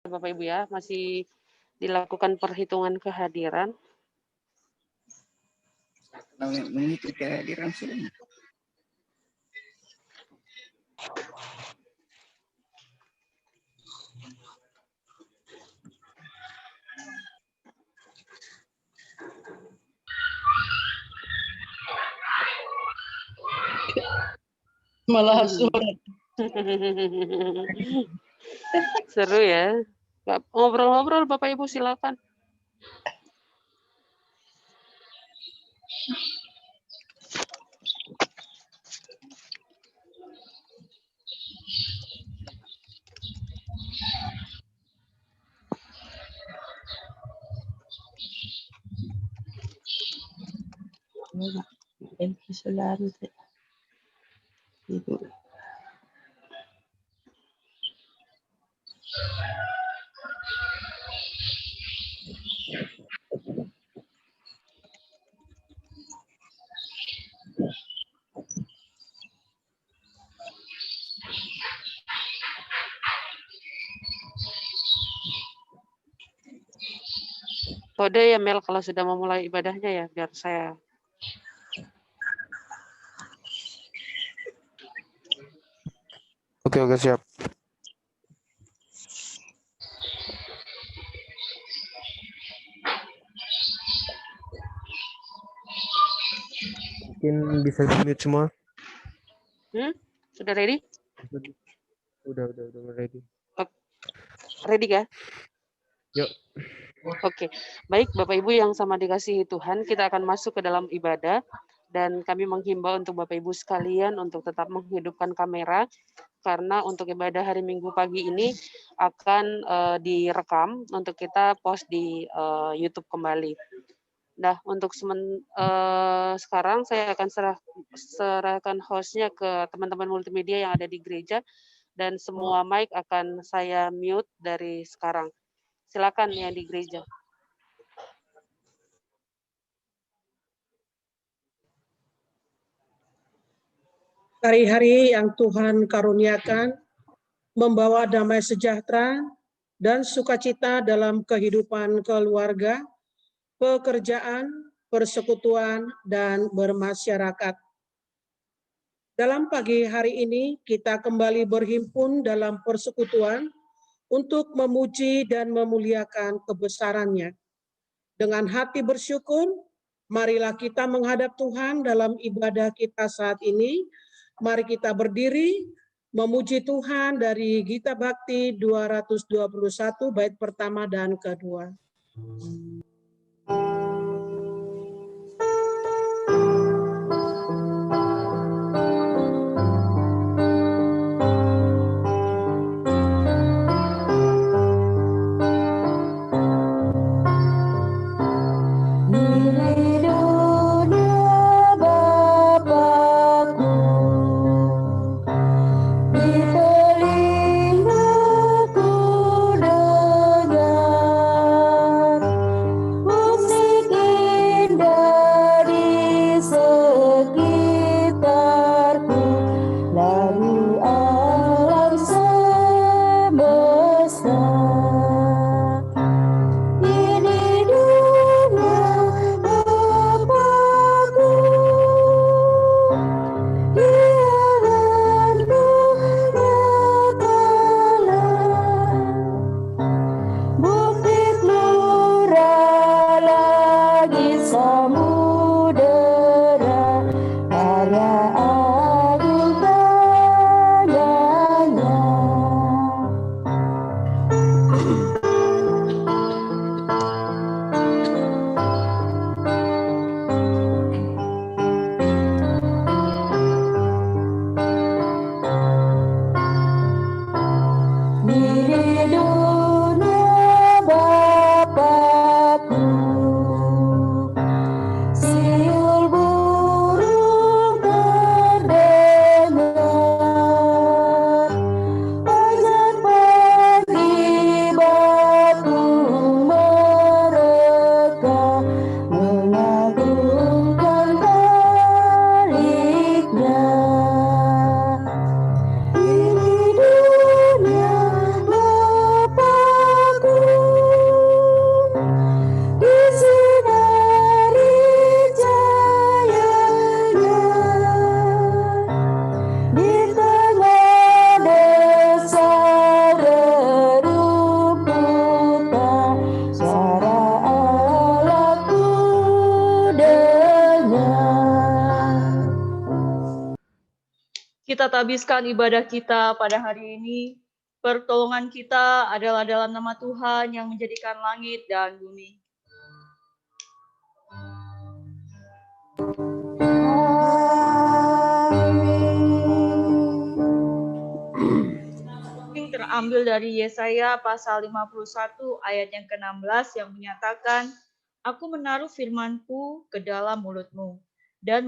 Bapak Ibu ya, masih dilakukan perhitungan kehadiran. Mengikuti kehadiran sudah. Malah surat. Seru ya. Ngobrol-ngobrol Bapak Ibu silakan. Itu. Kode ya Mel kalau sudah memulai ibadahnya ya, biar saya. Oke, siap. Mungkin bisa di-mute semua. Sudah ready? Udah ready. Ready ya? Yuk. Oke, baik Bapak Ibu yang sama dikasihi Tuhan, kita akan masuk ke dalam ibadah dan kami menghimbau untuk Bapak Ibu sekalian untuk tetap menghidupkan kamera karena untuk ibadah hari Minggu pagi ini akan direkam untuk kita post di YouTube kembali. Nah, untuk sekarang saya akan serahkan hostnya ke teman-teman multimedia yang ada di gereja dan semua mic akan saya mute dari sekarang. Silakan yang di gereja. Hari-hari yang Tuhan karuniakan membawa damai sejahtera dan sukacita dalam kehidupan keluarga, pekerjaan, persekutuan, dan bermasyarakat. Dalam pagi hari ini kita kembali berhimpun dalam persekutuan untuk memuji dan memuliakan kebesaran-Nya. Dengan hati bersyukur, marilah kita menghadap Tuhan dalam ibadah kita saat ini. Mari kita berdiri, memuji Tuhan dari Gita Bhakti 221 bait pertama dan kedua. kita tabiskan ibadah kita pada hari ini. Pertolongan kita adalah dalam nama Tuhan yang menjadikan langit dan bumi. Terambil dari Yesaya pasal 51 ayat yang ke-16 yang menyatakan, Aku menaruh firman-Ku ke dalam mulutmu dan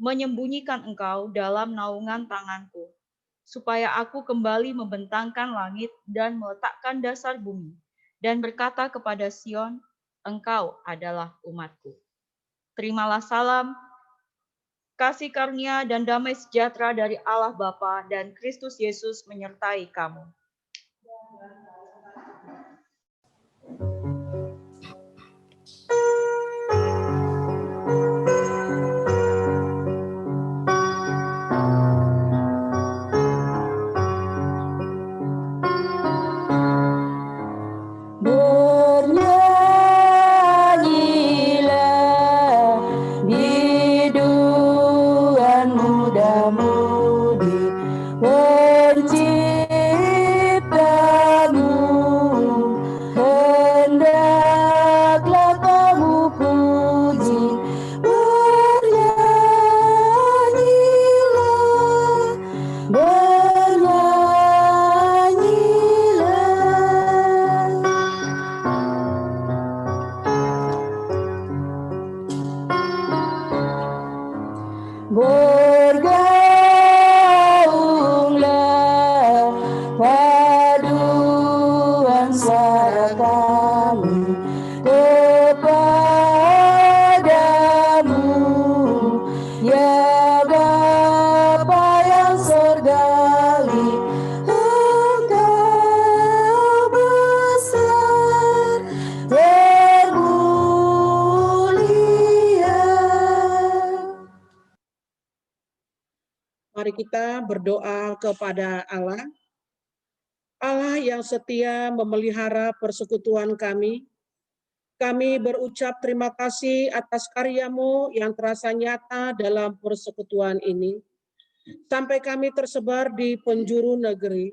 menyembunyikan engkau dalam naungan tanganku, supaya aku kembali membentangkan langit dan meletakkan dasar bumi, dan berkata kepada Sion, engkau adalah umatku. Terimalah salam, kasih karunia dan damai sejahtera dari Allah Bapa dan Kristus Yesus menyertai kamu. Mari kita berdoa kepada Allah. Allah yang setia memelihara persekutuan kami. Kami berucap terima kasih atas karya-Mu yang terasa nyata dalam persekutuan ini. Sampai kami tersebar di penjuru negeri.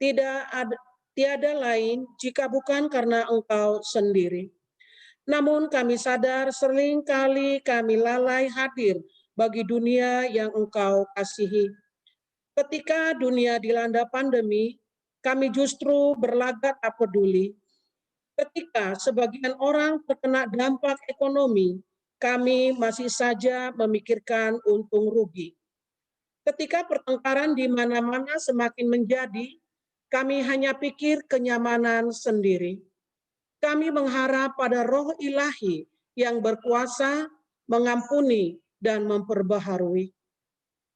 Tiada lain jika bukan karena Engkau sendiri. Namun kami sadar seringkali kami lalai hadir bagi dunia yang Engkau kasihi. Ketika dunia dilanda pandemi, kami justru berlagak tak peduli. Ketika sebagian orang terkena dampak ekonomi, kami masih saja memikirkan untung rugi. Ketika pertengkaran di mana-mana semakin menjadi, kami hanya pikir kenyamanan sendiri. Kami mengharap pada Roh Ilahi yang berkuasa mengampuni dan memperbaharui.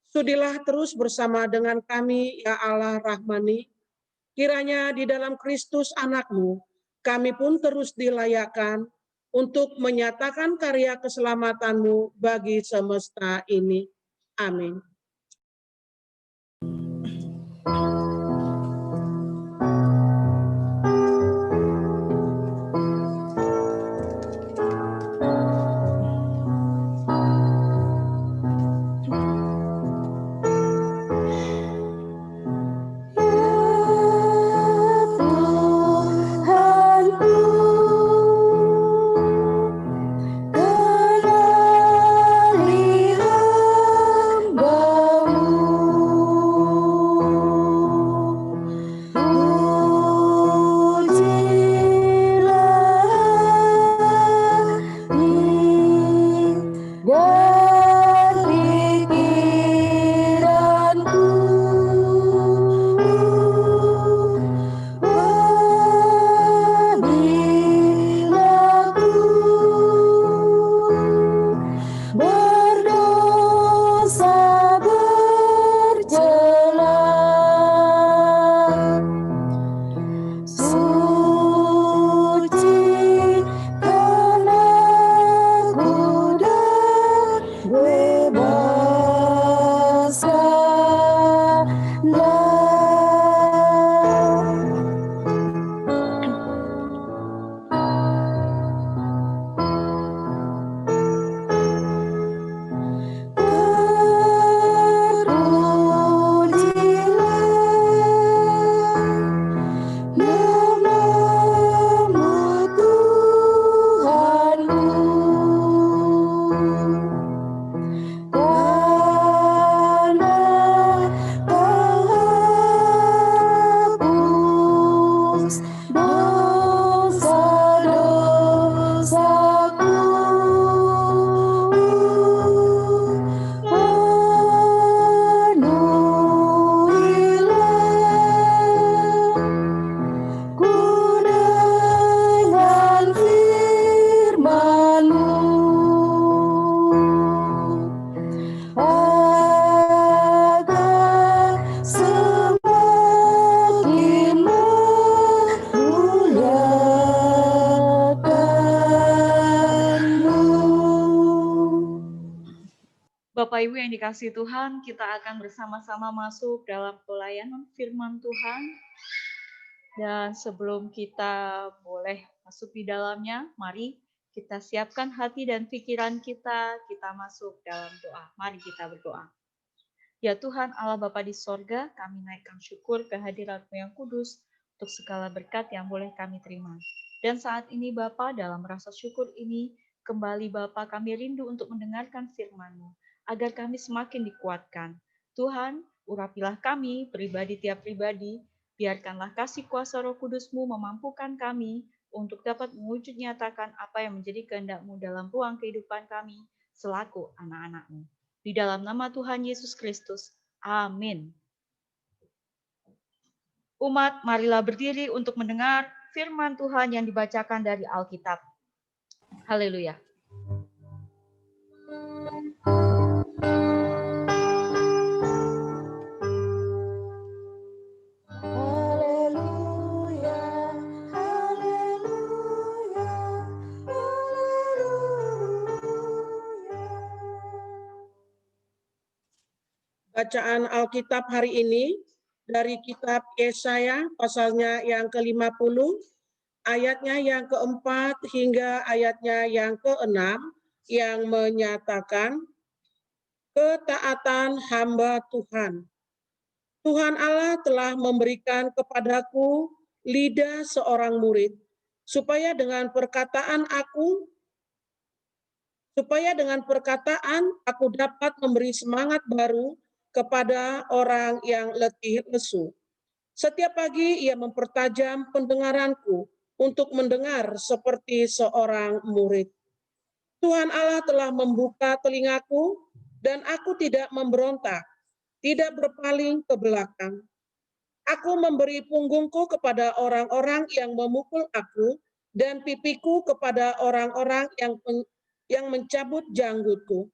Sudilah terus bersama dengan kami, ya Allah Rahmani. Kiranya di dalam Kristus Anak-Mu, kami pun terus dilayakkan untuk menyatakan karya keselamatan-Mu bagi semesta ini. Amin. Kenali hamba Ibu yang dikasihi Tuhan, kita akan bersama-sama masuk dalam pelayanan firman Tuhan. Dan sebelum kita boleh masuk di dalamnya, mari kita siapkan hati dan pikiran kita masuk dalam doa. Mari kita berdoa. Ya Tuhan Allah Bapa di sorga, kami naikkan syukur kehadirat-Mu yang kudus untuk segala berkat yang boleh kami terima. Dan saat ini Bapa, dalam rasa syukur ini, kembali Bapa kami rindu untuk mendengarkan firman-Mu, agar kami semakin dikuatkan. Tuhan, urapilah kami, pribadi tiap pribadi, biarkanlah kasih kuasa Roh Kudus-Mu memampukan kami untuk dapat mewujud nyatakan apa yang menjadi kehendak-Mu dalam ruang kehidupan kami selaku anak-anak-Mu. Di dalam nama Tuhan Yesus Kristus. Amin. Umat, marilah berdiri untuk mendengar firman Tuhan yang dibacakan dari Alkitab. Haleluya. Bacaan Alkitab hari ini dari kitab Yesaya pasalnya yang ke-50, ayatnya yang ke-4 hingga ayatnya yang ke-6 yang menyatakan ketaatan hamba Tuhan. Tuhan Allah telah memberikan kepadaku lidah seorang murid, supaya dengan perkataan aku dapat memberi semangat baru kepada orang yang letih lesu. Setiap pagi ia mempertajam pendengaranku untuk mendengar seperti seorang murid. Tuhan Allah telah membuka telingaku dan aku tidak memberontak, tidak berpaling ke belakang. Aku memberi punggungku kepada orang-orang yang memukul aku dan pipiku kepada orang-orang yang mencabut janggutku.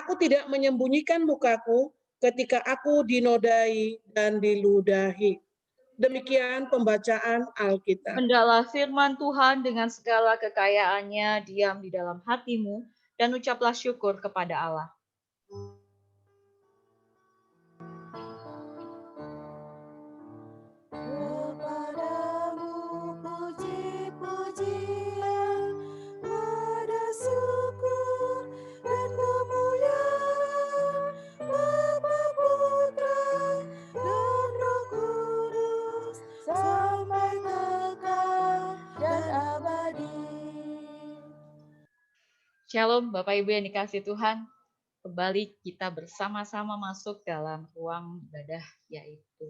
Aku tidak menyembunyikan mukaku ketika aku dinodai dan diludahi. Demikian pembacaan Alkitab. Hendaklah firman Tuhan dengan segala kekayaannya diam di dalam hatimu dan ucaplah syukur kepada Allah. Shalom Bapak Ibu yang dikasihi Tuhan. Kembali kita bersama-sama masuk dalam ruang ibadah, yaitu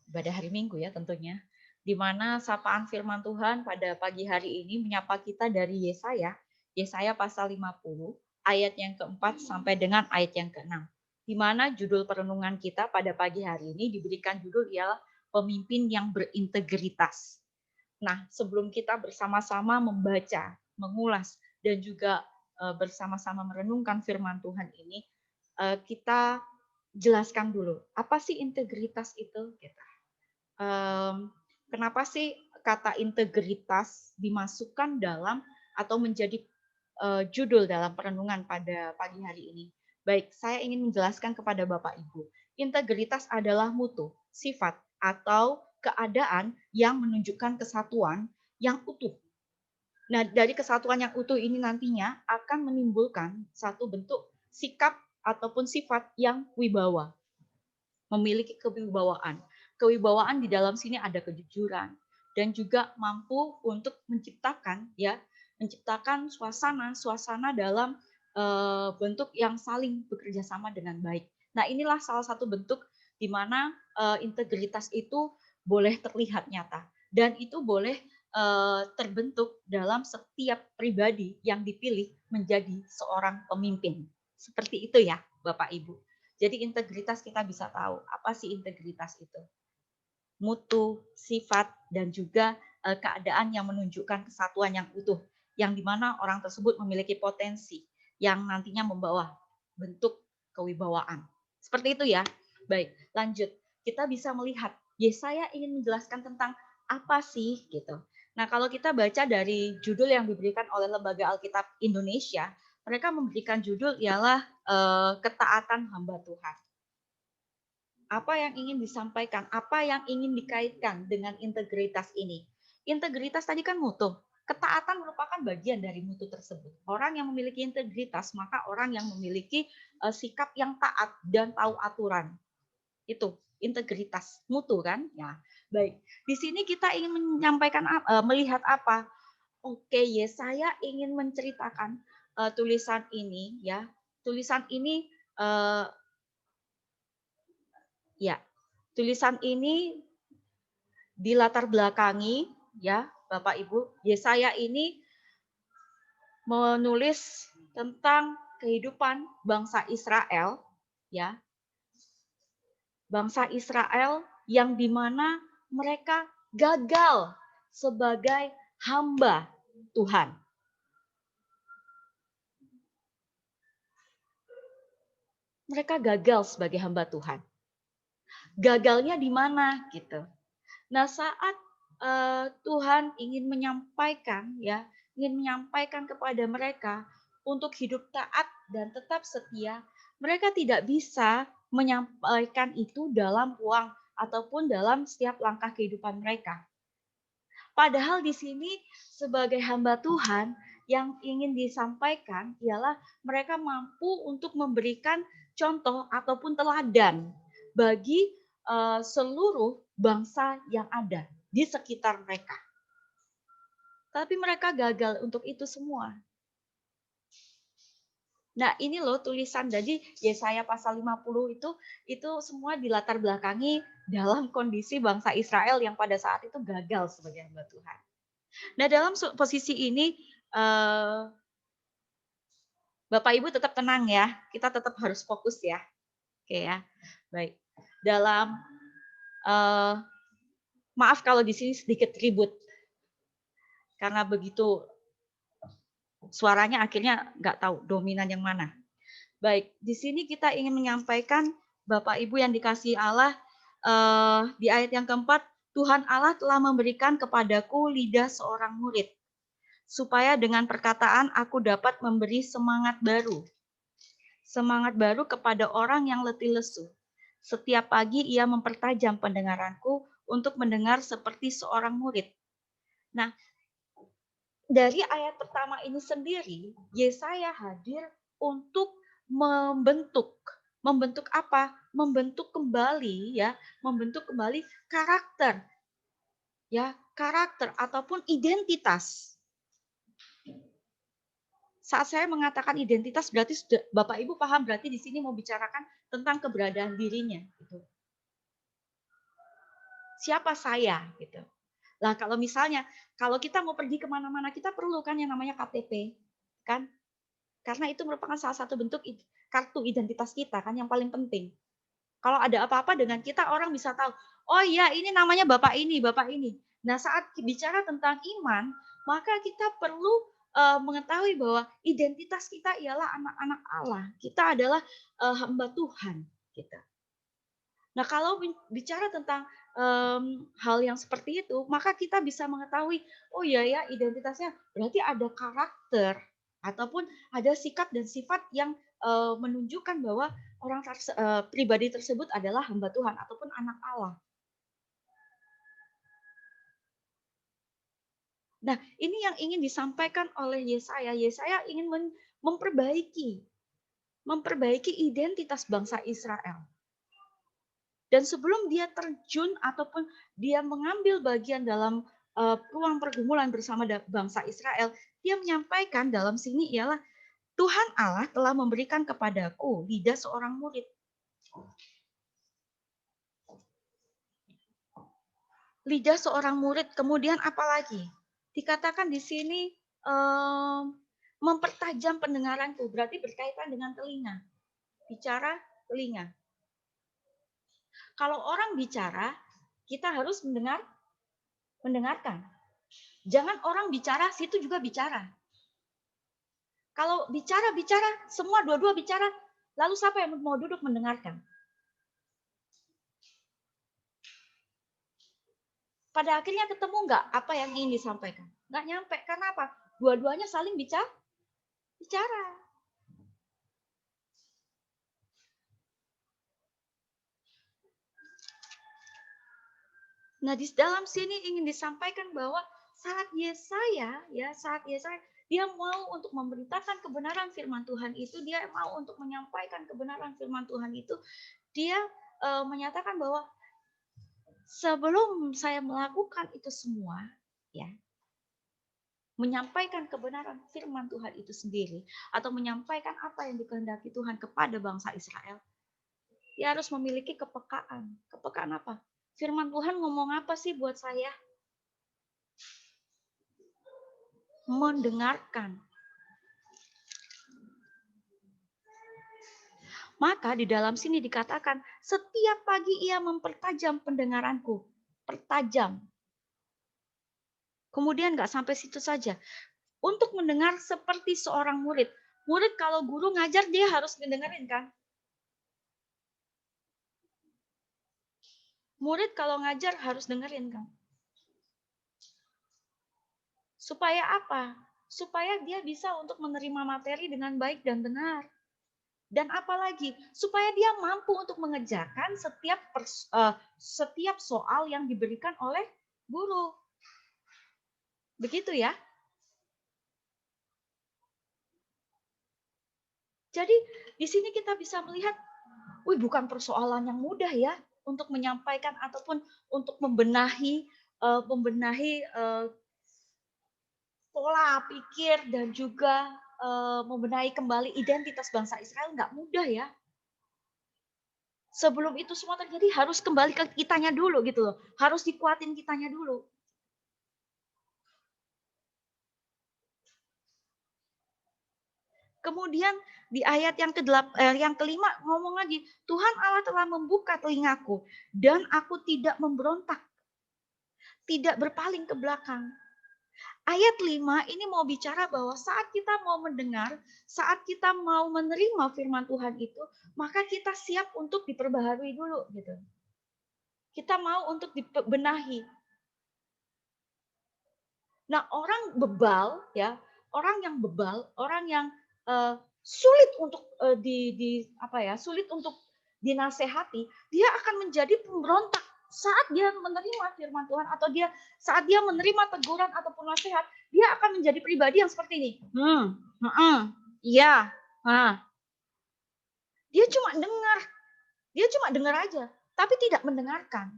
ibadah hari Minggu ya tentunya. Di mana sapaan firman Tuhan pada pagi hari ini menyapa kita dari Yesaya pasal 50, ayat yang keempat sampai dengan ayat yang keenam. Di mana judul perenungan kita pada pagi hari ini diberikan judul ialah pemimpin yang berintegritas. Nah, sebelum kita bersama-sama membaca, mengulas, dan juga bersama-sama merenungkan firman Tuhan ini, kita jelaskan dulu, apa sih integritas itu? Kenapa sih kata integritas dimasukkan dalam atau menjadi judul dalam perenungan pada pagi hari ini? Baik, saya ingin menjelaskan kepada Bapak Ibu. Integritas adalah mutu, sifat, atau keadaan yang menunjukkan kesatuan yang utuh. Nah, dari kesatuan yang utuh ini nantinya akan menimbulkan satu bentuk sikap ataupun sifat yang wibawa. Memiliki kewibawaan. Kewibawaan di dalam sini ada kejujuran dan juga mampu untuk menciptakan suasana dalam bentuk yang saling bekerja sama dengan baik. Nah, inilah salah satu bentuk di mana integritas itu boleh terlihat nyata dan itu boleh terbentuk dalam setiap pribadi yang dipilih menjadi seorang pemimpin. Seperti itu ya, Bapak Ibu. Jadi integritas kita bisa tahu, apa sih integritas itu? Mutu, sifat, dan juga keadaan yang menunjukkan kesatuan yang utuh, yang dimana orang tersebut memiliki potensi yang nantinya membawa bentuk kewibawaan. Seperti itu ya. Baik, lanjut. Kita bisa melihat, Yesaya ingin menjelaskan tentang apa sih gitu. Nah, kalau kita baca dari judul yang diberikan oleh Lembaga Alkitab Indonesia, mereka memberikan judul ialah ketaatan hamba Tuhan. Apa yang ingin disampaikan, apa yang ingin dikaitkan dengan integritas ini? Integritas tadi kan mutu. Ketaatan merupakan bagian dari mutu tersebut. Orang yang memiliki integritas, maka orang yang memiliki sikap yang taat dan tahu aturan. Itu integritas, mutu kan? Ya, baik. Di sini kita ingin menyampaikan melihat apa? Oke, Yesaya ingin menceritakan tulisan ini, ya. Tulisan ini, tulisan ini dilatar belakangi, ya, Bapak Ibu. Yesaya ini menulis tentang kehidupan bangsa Israel, ya. Bangsa Israel yang dimana mereka gagal sebagai hamba Tuhan. Mereka gagal sebagai hamba Tuhan. Gagalnya di mana gitu. Nah, saat Tuhan ingin menyampaikan kepada mereka untuk hidup taat dan tetap setia, mereka tidak bisa menyampaikan itu dalam ruang ataupun dalam setiap langkah kehidupan mereka. Padahal di sini sebagai hamba Tuhan yang ingin disampaikan ialah mereka mampu untuk memberikan contoh ataupun teladan bagi seluruh bangsa yang ada di sekitar mereka. Tapi mereka gagal untuk itu semua. Nah, ini loh tulisan dari Yesaya pasal 50 itu semua dilatar belakangi dalam kondisi bangsa Israel yang pada saat itu gagal sebagai hamba Tuhan. Nah, dalam posisi ini Bapak Ibu tetap tenang ya. Kita tetap harus fokus ya. Oke ya. Baik. Dalam maaf kalau di sini sedikit ribut. Karena begitu suaranya akhirnya nggak tahu dominan yang mana. Baik, di sini kita ingin menyampaikan Bapak Ibu yang dikasihi Allah, di ayat yang keempat, Tuhan Allah telah memberikan kepadaku lidah seorang murid, supaya dengan perkataan aku dapat memberi semangat baru. Semangat baru kepada orang yang letih lesu. Setiap pagi ia mempertajam pendengaranku untuk mendengar seperti seorang murid. Nah, dari ayat pertama ini sendiri, Yesaya hadir untuk membentuk apa? Membentuk kembali ya, membentuk kembali karakter. Ya, karakter ataupun identitas. Saat saya mengatakan identitas berarti Bapak Ibu paham berarti di sini mau bicarakan tentang keberadaan dirinya gitu. Siapa saya gitu. Lah kalau misalnya kalau kita mau pergi kemana-mana kita perlu kan yang namanya KTP kan? Karena itu merupakan salah satu bentuk kartu identitas kita kan yang paling penting. Kalau ada apa-apa dengan kita orang bisa tahu, oh iya ini namanya Bapak ini, Bapak ini. Nah saat bicara tentang iman, maka kita perlu mengetahui bahwa identitas kita ialah anak-anak Allah. Kita adalah hamba Tuhan. Kita. Nah kalau bicara tentang hal yang seperti itu, maka kita bisa mengetahui, oh iya ya identitasnya berarti ada karakter ataupun ada sikap dan sifat yang menunjukkan bahwa orang pribadi tersebut adalah hamba Tuhan ataupun anak Allah. Nah, ini yang ingin disampaikan oleh Yesaya. Yesaya ingin memperbaiki identitas bangsa Israel. Dan sebelum dia terjun ataupun dia mengambil bagian dalam ruang pergumulan bersama bangsa Israel, dia menyampaikan dalam sini ialah Tuhan Allah telah memberikan kepadaku lidah seorang murid. Lidah seorang murid, kemudian apa lagi? Dikatakan di sini mempertajam pendengaranku, berarti berkaitan dengan telinga. Bicara telinga. Kalau orang bicara, kita harus mendengarkan. Jangan orang bicara, situ juga bicara. Kalau bicara, semua dua-dua bicara, lalu siapa yang mau duduk mendengarkan? Pada akhirnya ketemu nggak apa yang ingin disampaikan? Nggak nyampe. Karena apa? Dua-duanya saling bicara. Nah, di dalam sini ingin disampaikan bahwa saat Yesaya, dia mau untuk memberitakan kebenaran firman Tuhan itu, dia mau untuk menyampaikan kebenaran firman Tuhan itu, dia menyatakan bahwa sebelum saya melakukan itu semua, ya, menyampaikan kebenaran firman Tuhan itu sendiri, atau menyampaikan apa yang dikehendaki Tuhan kepada bangsa Israel, dia harus memiliki kepekaan. Kepekaan apa? Firman Tuhan ngomong apa sih buat saya? Mendengarkan. Maka di dalam sini dikatakan, setiap pagi ia mempertajam pendengaranku. Pertajam. Kemudian nggak sampai situ saja. Untuk mendengar seperti seorang murid. Murid kalau guru ngajar dia harus mendengarin kan? Murid kalau ngajar harus dengerin kan? Supaya apa? Supaya dia bisa untuk menerima materi dengan baik dan benar. Dan apalagi supaya dia mampu untuk mengerjakan setiap soal yang diberikan oleh guru. Begitu ya. Jadi di sini kita bisa melihat, bukan persoalan yang mudah ya untuk menyampaikan ataupun untuk membenahi pola pikir dan juga membenahi kembali identitas bangsa Israel, nggak mudah ya. Sebelum itu semua terjadi harus kembali ke kitanya dulu gitu loh. Harus dikuatin kitanya dulu. Kemudian di ayat yang kelima ngomong lagi, Tuhan Allah telah membuka telingaku dan aku tidak memberontak, tidak berpaling ke belakang. Ayat 5 ini mau bicara bahwa saat kita mau mendengar, saat kita mau menerima firman Tuhan itu, maka kita siap untuk diperbaharui dulu gitu. Kita mau untuk dibenahi. Nah, orang bebal ya, orang yang bebal, orang yang sulit untuk sulit untuk dinasehati, dia akan menjadi pemberontak saat dia menerima firman Tuhan atau saat dia menerima teguran ataupun nasihat, dia akan menjadi pribadi yang seperti ini. Iya, dia cuma dengar aja, tapi tidak mendengarkan.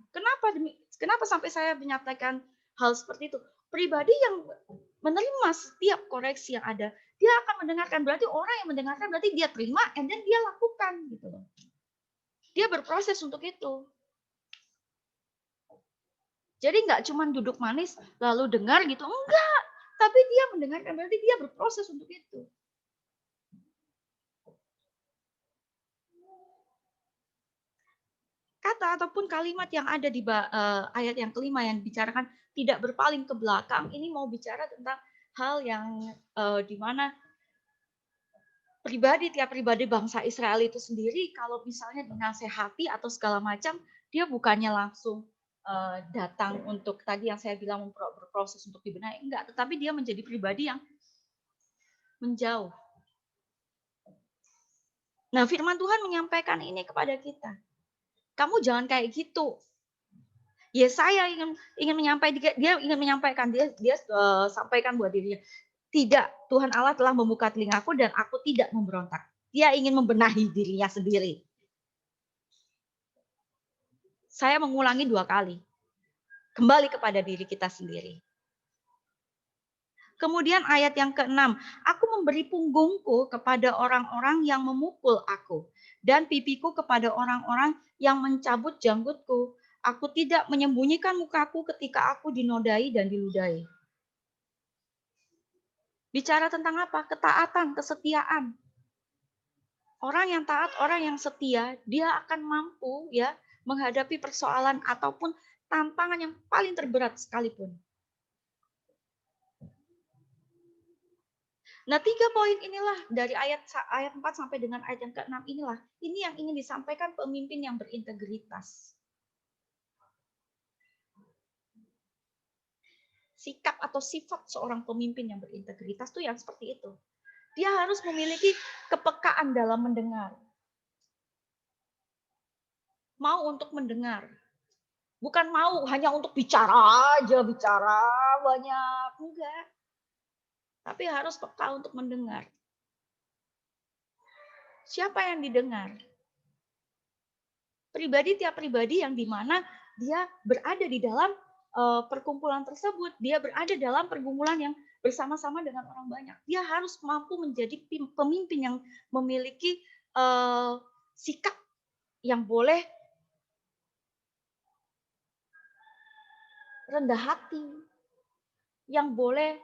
Kenapa sampai saya menyatakan hal seperti itu? Pribadi yang menerima setiap koreksi yang ada, dia akan mendengarkan. Berarti orang yang mendengarkan berarti dia terima and then dia lakukan gitu loh. Dia berproses untuk itu. Jadi nggak cuma duduk manis lalu dengar gitu, enggak. Tapi dia mendengarkan berarti dia berproses untuk itu. Kata ataupun kalimat yang ada di ayat yang kelima yang dibicarakan tidak berpaling ke belakang, ini mau bicara tentang hal yang di mana tiap pribadi bangsa Israel itu sendiri kalau misalnya dinasehati atau segala macam, dia bukannya langsung datang untuk tadi yang saya bilang berproses untuk dibenahi, enggak, tetapi dia menjadi pribadi yang menjauh. Nah, firman Tuhan menyampaikan ini kepada kita. Kamu jangan kayak gitu. Yesaya ingin menyampaikan, dia sampaikan buat dirinya. Tidak, Tuhan Allah telah membuka telingaku dan aku tidak memberontak. Dia ingin membenahi dirinya sendiri. Saya mengulangi 2 kali. Kembali kepada diri kita sendiri. Kemudian ayat yang ke-6, aku memberi punggungku kepada orang-orang yang memukul aku, dan pipiku kepada orang-orang yang mencabut janggutku. Aku tidak menyembunyikan mukaku ketika aku dinodai dan diludahi. Bicara tentang apa? Ketaatan, kesetiaan. Orang yang taat, orang yang setia, dia akan mampu ya menghadapi persoalan ataupun tantangan yang paling terberat sekalipun. Nah, 3 poin inilah dari ayat 4 sampai dengan ayat yang ke-6 inilah. Ini yang ingin disampaikan pemimpin yang berintegritas. Sikap atau sifat seorang pemimpin yang berintegritas itu yang seperti itu. Dia harus memiliki kepekaan dalam mendengar. Mau untuk mendengar. Bukan mau hanya untuk bicara aja, bicara banyak. Enggak. Tapi harus peka untuk mendengar. Siapa yang didengar? Tiap pribadi yang dimana dia berada di dalam perkumpulan tersebut. Dia berada dalam pergumulan yang bersama-sama dengan orang banyak. Dia harus mampu menjadi pemimpin yang memiliki sikap yang boleh rendah hati, yang boleh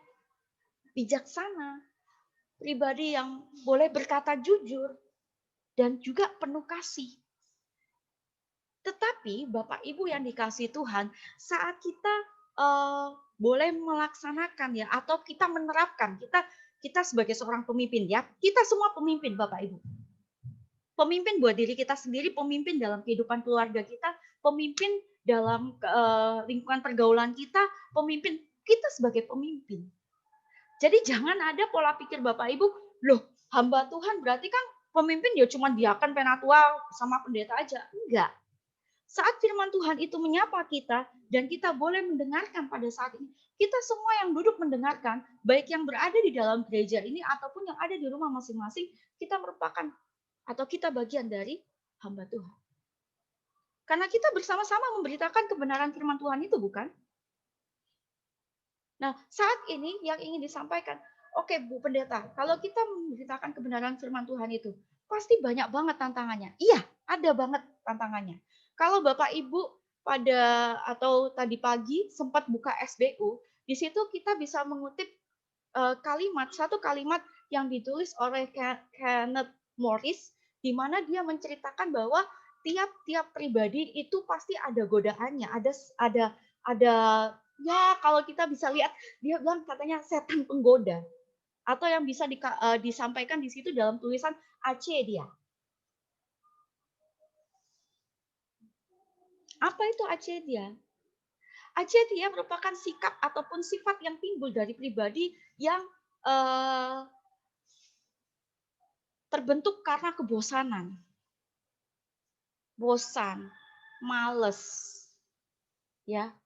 bijaksana, pribadi yang boleh berkata jujur, dan juga penuh kasih. Tetapi Bapak Ibu yang dikasihi Tuhan, saat kita boleh melaksanakan ya, atau kita menerapkan, kita sebagai seorang pemimpin ya, kita semua pemimpin Bapak Ibu. Pemimpin buat diri kita sendiri, pemimpin dalam kehidupan keluarga kita, pemimpin dalam lingkungan pergaulan kita, pemimpin kita sebagai pemimpin. Jadi jangan ada pola pikir Bapak Ibu, loh hamba Tuhan berarti kan pemimpin ya cuma diakan penatua sama pendeta aja. Enggak. Saat firman Tuhan itu menyapa kita dan kita boleh mendengarkan pada saat ini, kita semua yang duduk mendengarkan, baik yang berada di dalam gereja ini ataupun yang ada di rumah masing-masing, kita merupakan atau kita bagian dari hamba Tuhan. Karena kita bersama-sama memberitakan kebenaran firman Tuhan itu, bukan? Nah, saat ini yang ingin disampaikan, oke Bu Pendeta, kalau kita memberitakan kebenaran firman Tuhan itu, pasti banyak banget tantangannya. Iya, ada banget tantangannya. Kalau Bapak Ibu atau tadi pagi sempat buka SBU, di situ kita bisa mengutip satu kalimat yang ditulis oleh Kenneth Morris, di mana dia menceritakan bahwa tiap-tiap pribadi itu pasti ada godaannya, ada ya kalau kita bisa lihat, dia bilang katanya setan penggoda, atau yang bisa disampaikan di situ dalam tulisan acedia. Apa itu acedia? Acedia merupakan sikap ataupun sifat yang timbul dari pribadi yang terbentuk karena kebosanan. Bosan, males. Ya.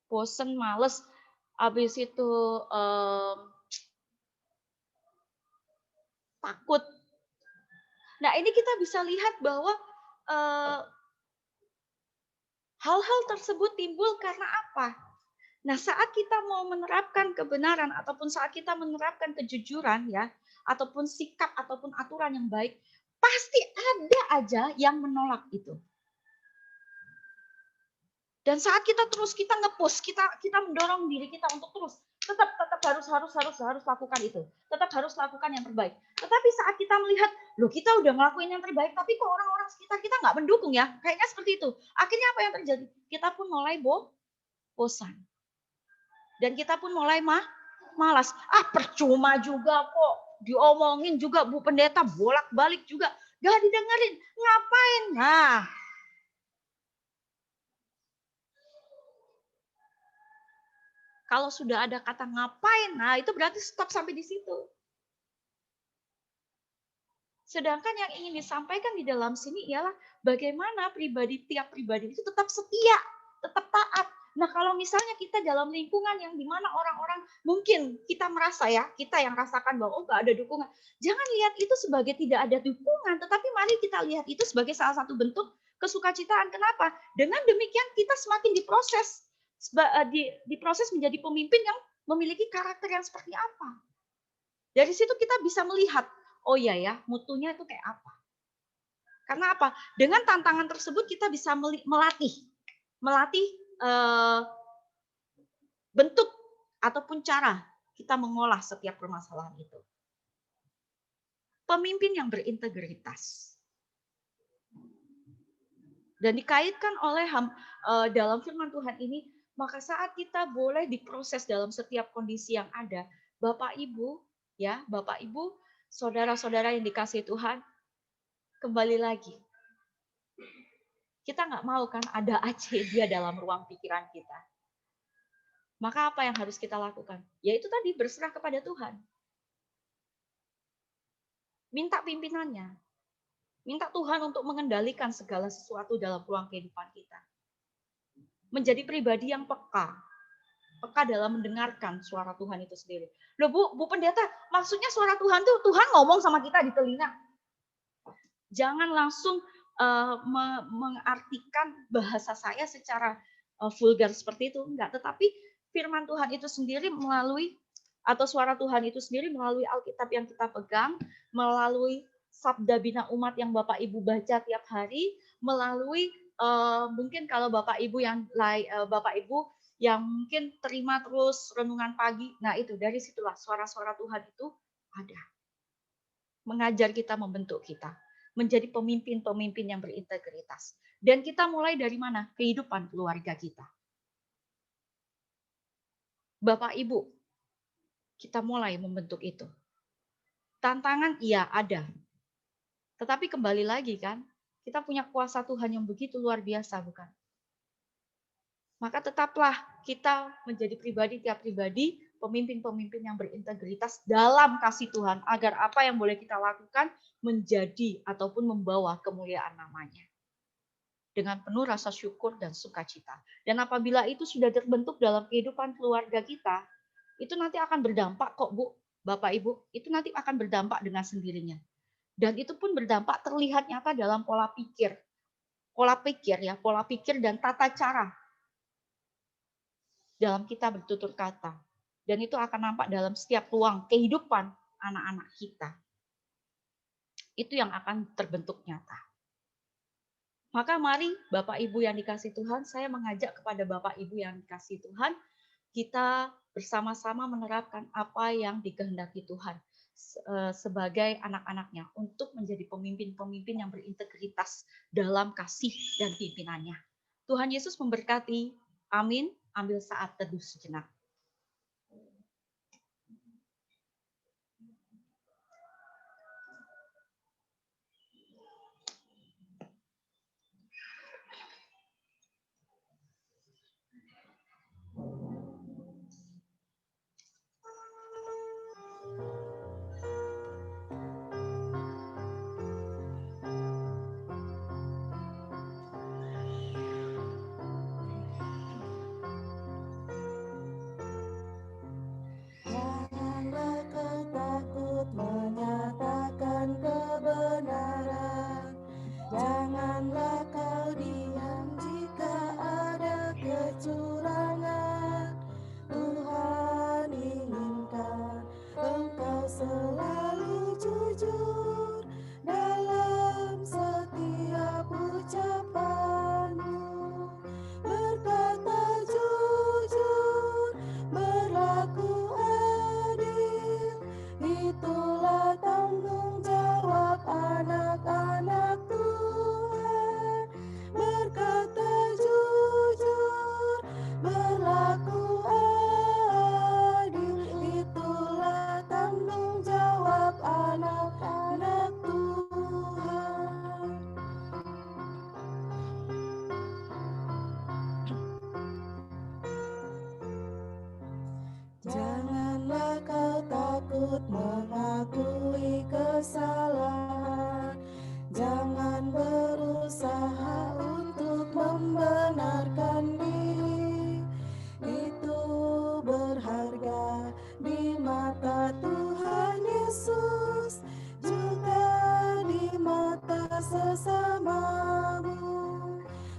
Bosan, males, habis itu takut. Nah, ini kita bisa lihat bahwa hal-hal tersebut timbul karena apa? Nah, saat kita mau menerapkan kebenaran ataupun saat kita menerapkan kejujuran ya, ataupun sikap ataupun aturan yang baik, pasti ada aja yang menolak itu. Dan saat kita nge-push, kita mendorong diri kita untuk terus tetap harus lakukan itu. Tetap harus lakukan yang terbaik. Tetapi saat kita melihat, loh kita udah ngelakuin yang terbaik, tapi kok orang-orang sekitar kita nggak mendukung ya? Kayaknya seperti itu. Akhirnya apa yang terjadi? Kita pun mulai bosan. Dan kita pun mulai malas. Percuma juga kok. Diomongin juga Bu Pendeta, bolak-balik juga. Gak didengerin. Ngapain? Nah, kalau sudah ada kata ngapain, nah itu berarti stop sampai di situ. Sedangkan yang ingin disampaikan di dalam sini ialah bagaimana tiap pribadi itu tetap setia, tetap taat. Nah kalau misalnya kita dalam lingkungan yang dimana orang-orang mungkin kita merasa ya, kita yang rasakan bahwa nggak ada dukungan. Jangan lihat itu sebagai tidak ada dukungan, tetapi mari kita lihat itu sebagai salah satu bentuk kesukacitaan. Kenapa? Dengan demikian kita semakin diproses menjadi pemimpin yang memiliki karakter yang seperti apa. Dari situ kita bisa melihat, oh iya ya, mutunya itu kayak apa. Karena apa? Dengan tantangan tersebut kita bisa melatih bentuk ataupun cara kita mengolah setiap permasalahan itu. Pemimpin yang berintegritas. Dan dikaitkan oleh dalam firman Tuhan ini, maka saat kita boleh diproses dalam setiap kondisi yang ada, Bapak Ibu, saudara-saudara yang dikasihi Tuhan, kembali lagi. Kita nggak mau kan ada acedia dalam ruang pikiran kita. Maka apa yang harus kita lakukan? Yaitu tadi berserah kepada Tuhan. Minta pimpinannya. Minta Tuhan untuk mengendalikan segala sesuatu dalam ruang kehidupan kita. menjadi pribadi yang peka dalam mendengarkan suara Tuhan itu sendiri. Loh Bu Pendeta, maksudnya suara Tuhan tuh Tuhan ngomong sama kita di telinga. Jangan langsung mengartikan bahasa saya secara vulgar seperti itu, enggak. Tetapi firman Tuhan itu sendiri melalui atau suara Tuhan itu sendiri melalui Alkitab yang kita pegang, melalui sabda bina umat yang Bapak Ibu baca tiap hari, melalui mungkin kalau Bapak Ibu yang mungkin terima terus renungan pagi, nah itu dari situlah suara-suara Tuhan itu ada. Mengajar kita, membentuk kita menjadi pemimpin-pemimpin yang berintegritas. Dan kita mulai dari mana? Kehidupan keluarga kita. Bapak Ibu, kita mulai membentuk itu. Tantangan iya ada. Tetapi kembali lagi kan, kita punya kuasa Tuhan yang begitu luar biasa, bukan? Maka tetaplah kita menjadi pribadi tiap pribadi, pemimpin-pemimpin yang berintegritas dalam kasih Tuhan, agar apa yang boleh kita lakukan menjadi ataupun membawa kemuliaan namanya. Dengan penuh rasa syukur dan sukacita. Dan apabila itu sudah terbentuk dalam kehidupan keluarga kita, itu nanti akan berdampak kok Bu, Bapak Ibu, itu nanti akan berdampak dengan sendirinya. Dan itu pun berdampak terlihat nyata dalam pola pikir. Pola pikir dan tata cara dalam kita bertutur kata. Dan itu akan nampak dalam setiap ruang kehidupan anak-anak kita. Itu yang akan terbentuk nyata. Maka mari Bapak Ibu yang dikasihi Tuhan, saya mengajak kepada Bapak Ibu yang dikasihi Tuhan, kita bersama-sama menerapkan apa yang dikehendaki Tuhan sebagai anak-anaknya untuk menjadi pemimpin-pemimpin yang berintegritas dalam kasih dan pimpinannya. Tuhan Yesus memberkati. Amin. Ambil saat teduh sejenak. Janganlah kau takut mengakui kesalahan. Jangan berusaha untuk membenarkan diri. Itu berharga di mata Tuhan Yesus, juga di mata sesamamu.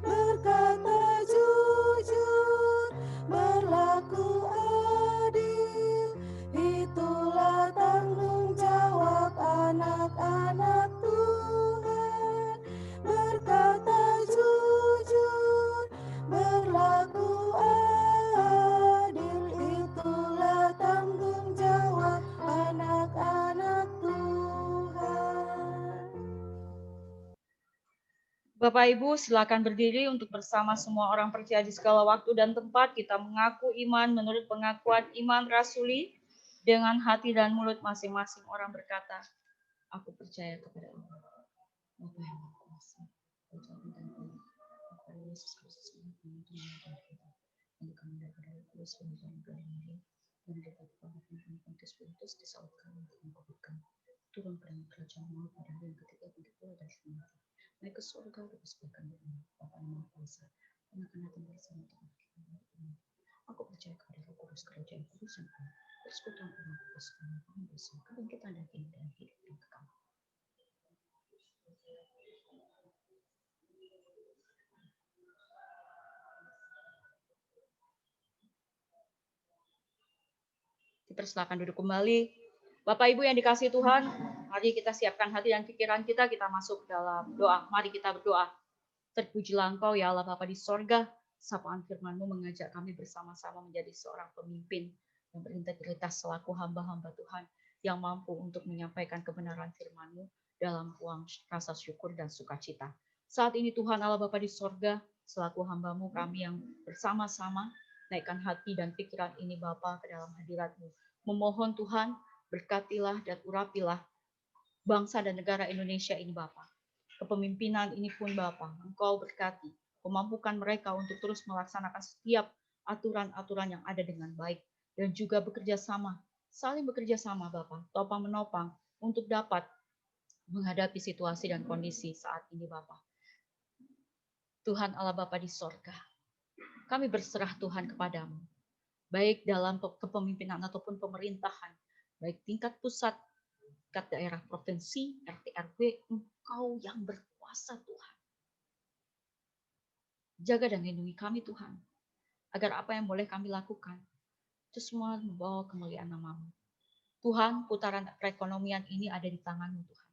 Berkata jujur, berlaku adil, itulah tanggung jawab anak-anak Tuhan. Berkata jujur, berlaku adil, itulah tanggung jawab anak-anak Tuhan. Bapak Ibu silakan berdiri untuk bersama semua orang percaya di segala waktu dan tempat kita mengaku iman menurut pengakuan iman rasuli dengan hati dan mulut masing-masing orang berkata, aku percaya kepada Allah, Bapa yang Maha Kuasa, Bapa dan Allah, Bapa Yesus Kristus yang dikandung daripada Roh Kudus dan dari Maria, dan dapat dipahami Pontius Pilatus disalibkan untuk mengkufurkan, turun ke dalam kerajaan maut pada hari yang ketiga bangkit pula dari mati. Naik ke surga, dipersembahkan dengan Bapa yang Maha Kuasa, anak-anak yang bersama Tuhan. kekudusan Allah, persekutuan umat kami bersama kebangkitan dan kini dan hidup yang kekal. Dipersilakan duduk kembali. Bapak Ibu yang dikasihi Tuhan, mari kita siapkan hati dan pikiran kita masuk dalam doa. Mari kita berdoa. Terpujilah Engkau ya Allah Bapa di sorga, sapaan firman-Mu mengajak kami bersama-sama menjadi seorang pemimpin yang berintegritas selaku hamba-hamba Tuhan yang mampu untuk menyampaikan kebenaran firman-Mu dalam ruang rasa syukur dan sukacita. Saat ini Tuhan Allah Bapa di sorga, selaku hamba-Mu kami yang bersama-sama naikkan hati dan pikiran ini Bapa ke dalam hadirat-Mu. Memohon Tuhan, berkatilah dan urapilah bangsa dan negara Indonesia ini Bapa. Kepemimpinan ini pun Bapa, Engkau berkati, memampukan mereka untuk terus melaksanakan setiap aturan-aturan yang ada dengan baik. Dan juga bekerja sama, saling bekerja sama Bapa, topang-menopang untuk dapat menghadapi situasi dan kondisi saat ini Bapa. Tuhan Allah Bapa di sorga, kami berserah Tuhan kepadamu, baik dalam kepemimpinan ataupun pemerintahan, baik tingkat pusat, tingkat daerah, provinsi, RT, RW, Engkau yang berkuasa Tuhan. Jaga dan lindungi kami Tuhan, agar apa yang boleh kami lakukan, itu semua membawa kemuliaan nama-Mu. Tuhan, putaran perekonomian ini ada di tangan-Mu Tuhan.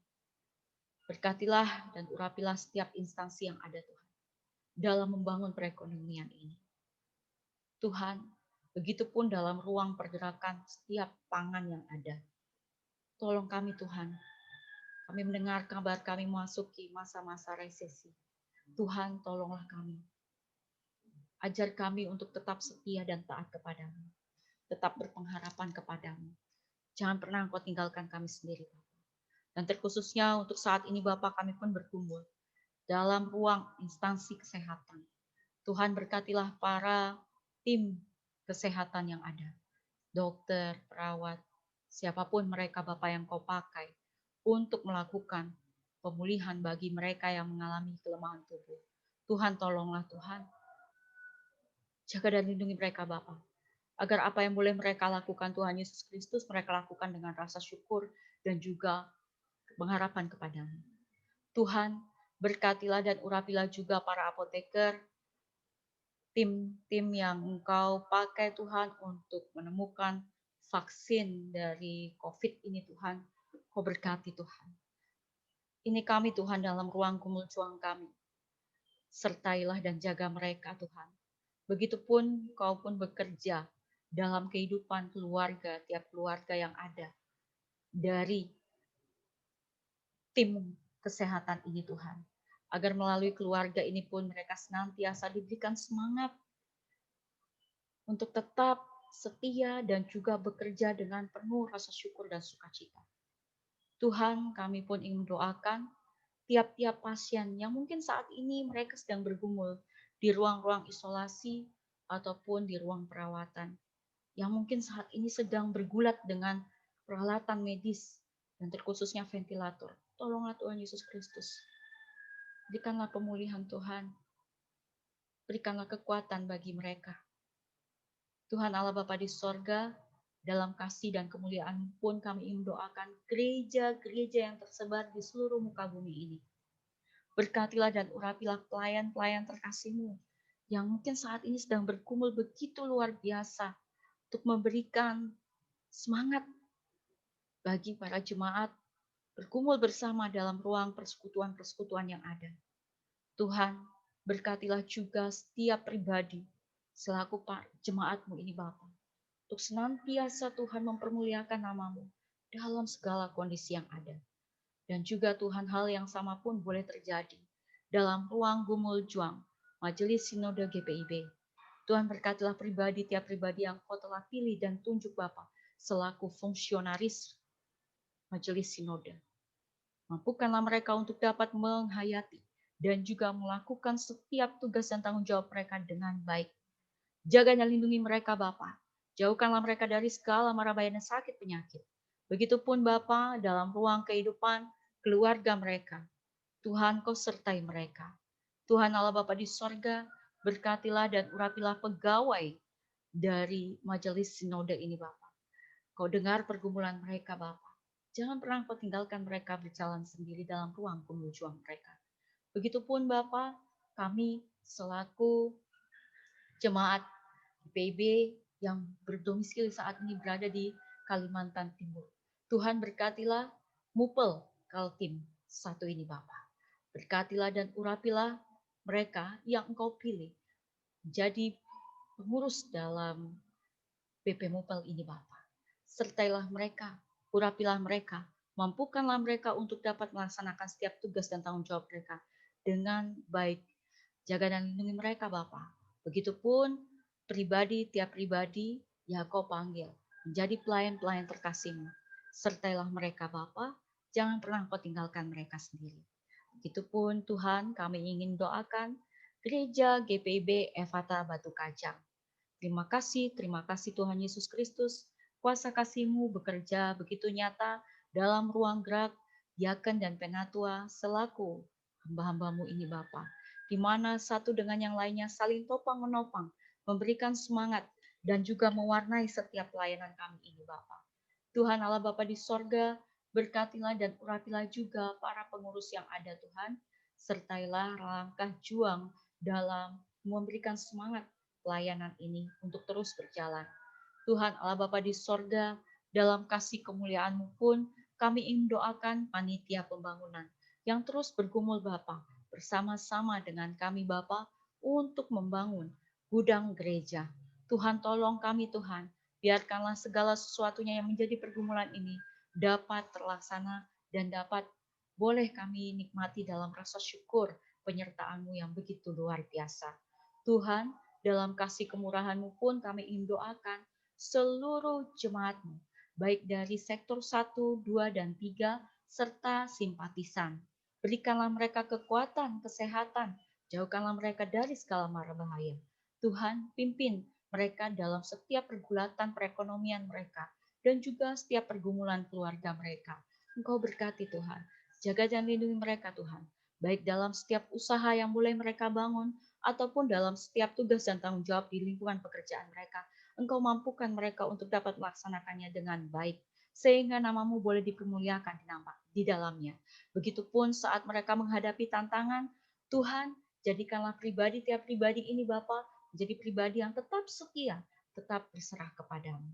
Berkatilah dan urapilah setiap instansi yang ada Tuhan, dalam membangun perekonomian ini. Tuhan, begitupun dalam ruang pergerakan setiap pangan yang ada. Tolong kami Tuhan, kami mendengar kabar kami memasuki masa-masa resesi. Tuhan, tolonglah kami. Ajar kami untuk tetap setia dan taat kepadamu. Tetap berpengharapan kepadamu. Jangan pernah Engkau tinggalkan kami sendiri, Bapak. Dan terkhususnya untuk saat ini Bapak, kami pun berkumpul dalam ruang instansi kesehatan. Tuhan berkatilah para tim kesehatan yang ada. Dokter, perawat, siapapun mereka Bapak yang Kau pakai untuk melakukan pemulihan bagi mereka yang mengalami kelemahan tubuh. Tuhan tolonglah Tuhan. Jaga dan lindungi mereka Bapak. Agar apa yang boleh mereka lakukan Tuhan Yesus Kristus, mereka lakukan dengan rasa syukur dan juga pengharapan kepadamu. Tuhan, berkatilah dan urapilah juga para apoteker, tim-tim yang Engkau pakai Tuhan untuk menemukan vaksin dari COVID ini Tuhan. Kau berkati Tuhan. Ini kami Tuhan dalam ruang kumul juang kami. Sertailah dan jaga mereka Tuhan. Begitupun Kau pun bekerja dalam kehidupan keluarga, tiap keluarga yang ada. Dari tim kesehatan ini Tuhan. Agar melalui keluarga ini pun mereka senantiasa diberikan semangat untuk tetap setia dan juga bekerja dengan penuh rasa syukur dan sukacita. Tuhan, kami pun ingin mendoakan tiap-tiap pasien yang mungkin saat ini mereka sedang bergumul di ruang-ruang isolasi ataupun di ruang perawatan, yang mungkin saat ini sedang bergulat dengan peralatan medis dan terkhususnya ventilator. Tolonglah Tuhan Yesus Kristus. Berikanlah pemulihan Tuhan. Berikanlah kekuatan bagi mereka. Tuhan Allah Bapa di sorga, dalam kasih dan kemuliaan pun kami ingin mendoakan gereja-gereja yang tersebar di seluruh muka bumi ini. Berkatilah dan urapilah pelayan-pelayan terkasih-Mu yang mungkin saat ini sedang bergumul begitu luar biasa untuk memberikan semangat bagi para jemaat bergumul bersama dalam ruang persekutuan-persekutuan yang ada. Tuhan, berkatilah juga setiap pribadi selaku jemaat-Mu ini Bapa. Untuk senantiasa Tuhan mempermuliakan nama-Mu dalam segala kondisi yang ada. Dan juga Tuhan hal yang sama pun boleh terjadi dalam ruang gumul juang Majelis Sinode GPIB. Tuhan berkatilah pribadi tiap pribadi yang Kau telah pilih dan tunjuk Bapa selaku fungsionaris Majelis Sinode. Mampukanlah mereka untuk dapat menghayati dan juga melakukan setiap tugas dan tanggung jawab mereka dengan baik. Jaga dan lindungi mereka Bapa. Jauhkanlah mereka dari segala mara bahaya dan sakit penyakit. Begitupun Bapa dalam ruang kehidupan keluarga mereka. Tuhan Kau sertai mereka. Tuhan Allah Bapa di sorga, berkatilah dan urapilah pegawai dari majelis sinode ini Bapa. Kau dengar pergumulan mereka Bapa. Jangan pernah kau tinggalkan mereka berjalan sendiri dalam ruang pengujuan mereka. Begitupun Bapa, kami selaku jemaat PIB yang berdomisili saat ini berada di Kalimantan Timur. Tuhan berkatilah Mupel Kaltim 1 ini Bapa. Berkatilah dan urapilah mereka yang Engkau pilih jadi pengurus dalam BP Mupel ini Bapa. Sertailah mereka, urapilah mereka, mampukanlah mereka untuk dapat melaksanakan setiap tugas dan tanggung jawab mereka dengan baik. Jaga dan lindungi mereka Bapa. Begitupun tiap pribadi ya Kau panggil menjadi pelayan-pelayan terkasih-Mu. Sertailah mereka Bapa, jangan pernah Kau tinggalkan mereka sendiri. Begitupun Tuhan, kami ingin doakan Gereja GPIB Efata Batu Kajang. Terima kasih Tuhan Yesus Kristus. Kuasa kasih-Mu bekerja begitu nyata dalam ruang gerak diaken dan penatua selaku hamba-hamba-Mu ini Bapa. Di mana satu dengan yang lainnya saling topang menopang, memberikan semangat dan juga mewarnai setiap pelayanan kami ini Bapa. Tuhan Allah Bapa di sorga, berkatilah dan urapilah juga para pengurus yang ada Tuhan. Sertailah langkah juang dalam memberikan semangat pelayanan ini untuk terus berjalan. Tuhan Allah Bapa di sorga, dalam kasih kemuliaan-Mu pun kami ingin doakan panitia pembangunan yang terus bergumul Bapa bersama-sama dengan kami Bapa untuk membangun gudang gereja. Tuhan tolong kami Tuhan, biarkanlah segala sesuatunya yang menjadi pergumulan ini dapat terlaksana dan dapat boleh kami nikmati dalam rasa syukur penyertaan-Mu yang begitu luar biasa. Tuhan, dalam kasih kemurahan-Mu pun kami ingin doakan seluruh jemaat-Mu, baik dari sektor 1, 2, dan 3, serta simpatisan. Berikanlah mereka kekuatan, kesehatan, jauhkanlah mereka dari segala mara bahaya. Tuhan, pimpin mereka dalam setiap pergulatan perekonomian mereka, dan juga setiap pergumulan keluarga mereka. Engkau berkati Tuhan, jaga dan lindungi mereka Tuhan, baik dalam setiap usaha yang mulai mereka bangun, ataupun dalam setiap tugas dan tanggung jawab di lingkungan pekerjaan mereka. Engkau mampukan mereka untuk dapat melaksanakannya dengan baik, sehingga nama-Mu boleh dipermuliakan di dalamnya. Begitupun saat mereka menghadapi tantangan, Tuhan, jadikanlah tiap pribadi ini Bapa, menjadi pribadi yang tetap setia, tetap berserah kepadamu.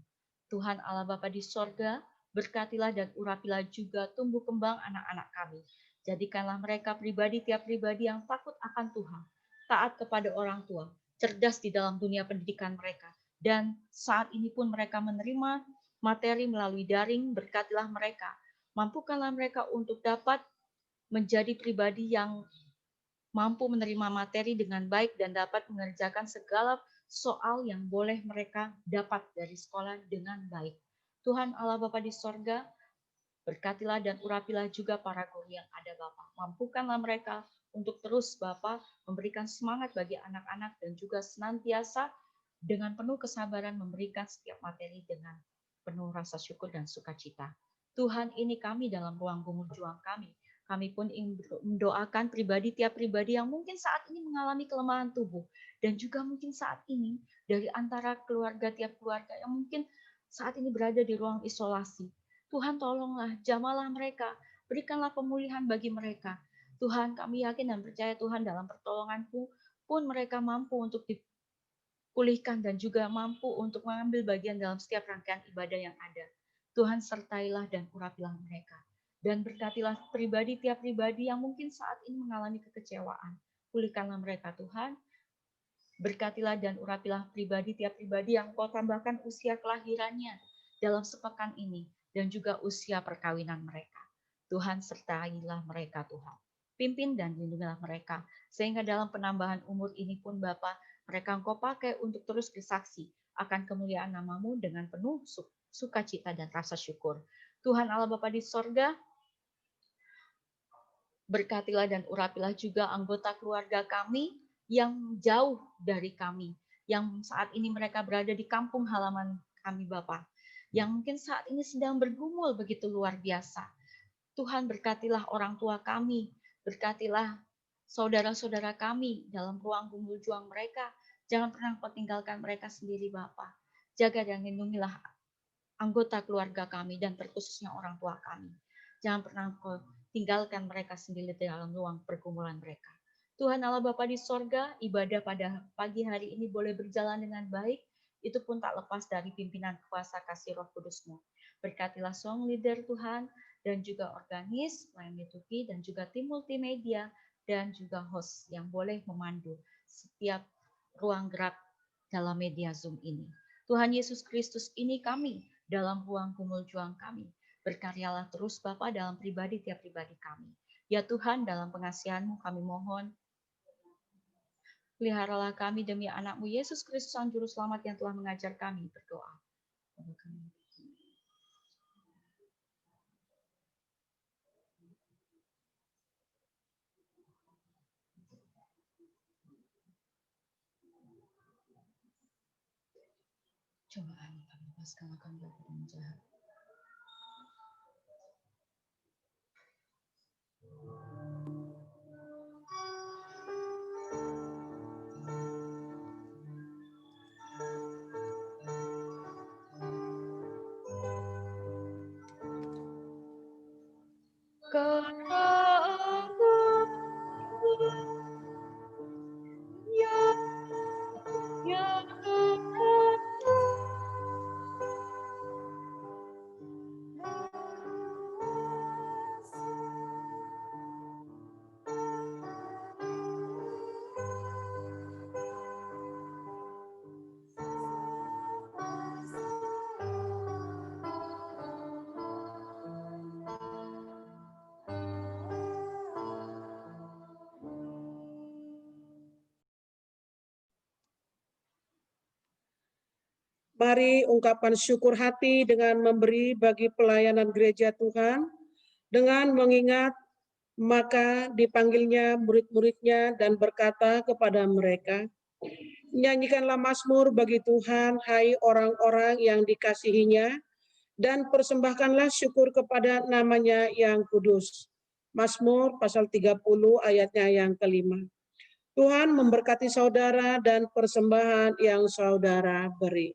Tuhan Allah Bapa di sorga, berkatilah dan urapilah juga tumbuh kembang anak-anak kami. Jadikanlah mereka tiap pribadi yang takut akan Tuhan, taat kepada orang tua, cerdas di dalam dunia pendidikan mereka. Dan saat ini pun mereka menerima materi melalui daring, berkatilah mereka. Mampukanlah mereka untuk dapat menjadi pribadi yang mampu menerima materi dengan baik dan dapat mengerjakan segala soal yang boleh mereka dapat dari sekolah dengan baik. Tuhan Allah Bapa di sorga, berkatilah dan urapilah juga para guru yang ada Bapa. Mampukanlah mereka untuk terus Bapa memberikan semangat bagi anak-anak dan juga senantiasa dengan penuh kesabaran memberikan setiap materi dengan penuh rasa syukur dan sukacita. Tuhan, ini kami dalam ruang gumul juang kami. Kami pun ingin mendoakan tiap pribadi yang mungkin saat ini mengalami kelemahan tubuh. Dan juga mungkin saat ini dari antara tiap keluarga yang mungkin saat ini berada di ruang isolasi. Tuhan tolonglah, jamalah mereka, berikanlah pemulihan bagi mereka. Tuhan, kami yakin dan percaya Tuhan dalam pertolongan-Mu pun mereka mampu untuk dipulihkan dan juga mampu untuk mengambil bagian dalam setiap rangkaian ibadah yang ada. Tuhan sertailah dan urapilah mereka. Dan berkatilah tiap pribadi yang mungkin saat ini mengalami kekecewaan. Pulihkanlah mereka Tuhan. Berkatilah dan urapilah tiap pribadi yang Kau tambahkan usia kelahirannya dalam sepekan ini. Dan juga usia perkawinan mereka. Tuhan sertailah mereka Tuhan. Pimpin dan lindungilah mereka. Sehingga dalam penambahan umur ini pun Bapa, mereka Engkau pakai untuk terus bersaksi akan kemuliaan nama-Mu dengan penuh sukacita dan rasa syukur. Tuhan Allah Bapa di sorga, berkatilah dan urapilah juga anggota keluarga kami yang jauh dari kami, yang saat ini mereka berada di kampung halaman kami Bapa, yang mungkin saat ini sedang bergumul begitu luar biasa. Tuhan berkatilah orang tua kami, berkatilah saudara-saudara kami dalam ruang gumul juang mereka, Jangan pernah Engkau tinggalkan mereka sendiri Bapa. Jaga dan lindungilah anggota keluarga kami dan terkhususnya orang tua kami. Jangan pernah Engkau tinggalkan mereka sendiri dalam ruang pergumulan mereka. Tuhan Allah Bapa di sorga, ibadah pada pagi hari ini boleh berjalan dengan baik. Itu pun tak lepas dari pimpinan kuasa kasih Roh Kudus-Mu. Berkatilah song leader Tuhan, dan juga organis, pelayan liturgi, dan juga tim multimedia, dan juga host yang boleh memandu setiap ruang gerak dalam media Zoom ini. Tuhan Yesus Kristus, ini kami dalam ruang kumul juang kami. Berkaryalah terus Bapa dalam pribadi tiap pribadi kami. Ya Tuhan, dalam pengasihan-Mu kami mohon, peliharalah kami demi anak-Mu Yesus Kristus Sang Juru Selamat yang telah mengajar kami berdoa. Cobaan kami lepaskan akan dari jahat. Mari ungkapkan syukur hati dengan memberi bagi pelayanan gereja Tuhan, dengan mengingat maka dipanggilnya murid-muridnya dan berkata kepada mereka, nyanyikanlah mazmur bagi Tuhan, hai orang-orang yang dikasihinya, dan persembahkanlah syukur kepada namanya yang kudus. Mazmur pasal 30 ayatnya yang kelima. Tuhan memberkati saudara dan persembahan yang saudara beri.